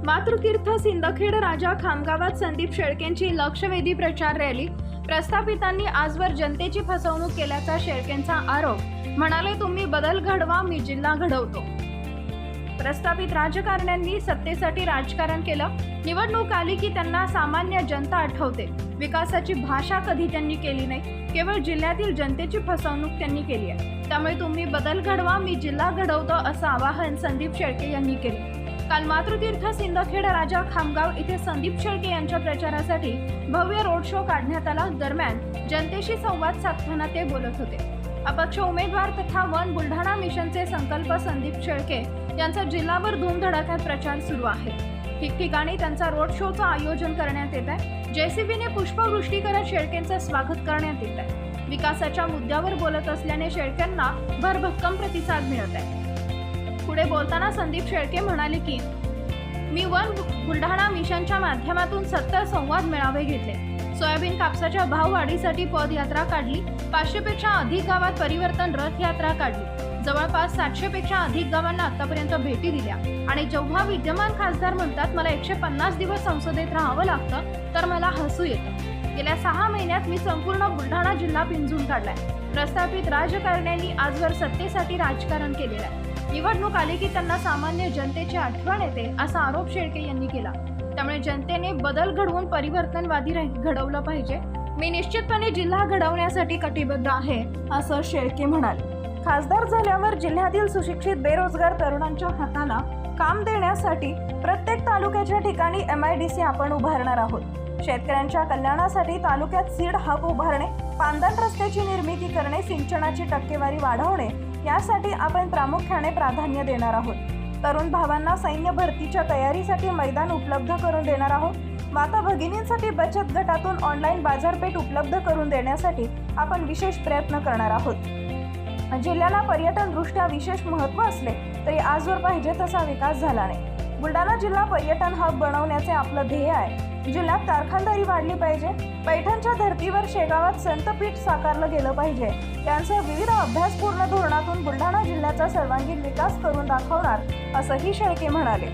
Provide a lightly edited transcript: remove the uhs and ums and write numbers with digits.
मातृतीर्थ सिंदखेड राजा खामगावात संदीप शेळकेंची लक्षवेधी प्रचार रॅली। प्रस्थापितांनी आजवर जनतेची फसवणूक केल्याचा शेळकेंचा आरोप। म्हणाले, तुम्ही बदल घडवा, मी जिल्हा घडवतो। प्रस्थापित राजकारण्यांनी सत्तेसाठी राजकारण केलं। निवडणूक आली की त्यांना सामान्य जनता आठवते। विकासाची भाषा कधी त्यांनी केली नाही, केवळ जिल्ह्यातील जनतेची फसवणूक त्यांनी केली आहे। त्यामुळे तुम्ही बदल घडवा, मी जिल्हा घडवतो असं आवाहन संदीप शेळके यांनी केले। काल मातृतीर्थ सिंदखेड राजा खामगाव इथे संदीप शेळके यांच्या प्रचारासाठी भव्य रोड शो काढण्यात आला। दरम्यान जनतेशी संवाद साधताना ते बोलत होते। अपक्ष उमेदवार तथा वन बुलढाणा मिशनचे संकल्प संदीप शेळके यांचा जिल्हाभर धूमधडाक्यात प्रचार सुरू आहे। ठिकठिकाणी त्यांचा रोड शोचं आयोजन करण्यात येत आहे। जेसीबीने पुष्पवृष्टी करत शेळकेंचं स्वागत करण्यात येत आहे। विकासाच्या मुद्द्यावर बोलत असल्याने शेळकेंना भरभक्कम प्रतिसाद मिळत आहे। पुढे बोलताना संदीप शेळके म्हणाले की मी वन बुलढाणा मिशनच्या माध्यमातून 70 संवाद मेळावे घेतले। सोयाबीन कापसाच्या भाववाढीसाठी पदयात्रा काढली। 500 पेक्षा अधिक गावात परिवर्तन रथ यात्रा काढली। जवळपास 700 पेक्षा अधिक गावांना आतापर्यंत भेटी दिल्या। आणि जेव्हा विद्यमान खासदार म्हणतात मला 150 दिवस संसदेत राहावं लागतं, तर मला हसू येतं। गेल्या 6 महिन्यात मी संपूर्ण बुलढाणा जिल्हा पिंजून काढलाय। प्रस्थापित राजकारण्यांनी आजवर सत्तेसाठी राजकारण केलेलं आहे। निवडणूक आली की त्यांना सामान्य जनतेची आठवण येते असा आरोप शेळके यांनी केला। त्यामुळे जनतेने बदल घडवून परिवर्तनवादी घडवलं पाहिजे। मी निश्चितपणे जिल्हा घडवण्यासाठी कटिबद्ध आहे असं शेळके म्हणाले। खासदार झाल्यावर जिल्ह्यातील सुशिक्षित बेरोजगार तरुणांच्या हाताला काम देण्यासाठी प्रत्येक तालुक्याच्या ठिकाणी MIDC आपण उभारणार आहोत। शेतकऱ्यांच्या कल्याणासाठी तालुक्यात सीड हब उभारणे, पांदन रस्त्याची निर्मिती करणे, सिंचनाची टक्केवारी वाढवणे यासाठी आपण प्रामुख्याने प्राधान्य देणार आहोत। तरुण भावांना सैन्य भरतीच्या तयारीसाठी मैदान उपलब्ध करून देणार आहोत। माता भगिनींसाठी बचत गटातून ऑनलाईन बाजारपेठ उपलब्ध करून देण्यासाठी आपण विशेष प्रयत्न करणार आहोत। जिल्ह्याला पर्यटन दृष्ट्या विशेष महत्त्व असले तरी आजवर पाहिजे तसा विकास झाला नाही। बुलढाणा जिल्हा पर्यटन हब बनवण्याचे आपलं ध्येय आहे। जिल्ह्यात कारखानदारी वाढली पाहिजे। पैठणच्या धर्तीवर शेगावात संतपीठ साकारलं गेलं पाहिजे। यांसह विविध अभ्यासपूर्ण धोरणातून बुलढाणा जिल्ह्याचा सर्वांगीण विकास करून दाखवणार असंही शेळके म्हणाले।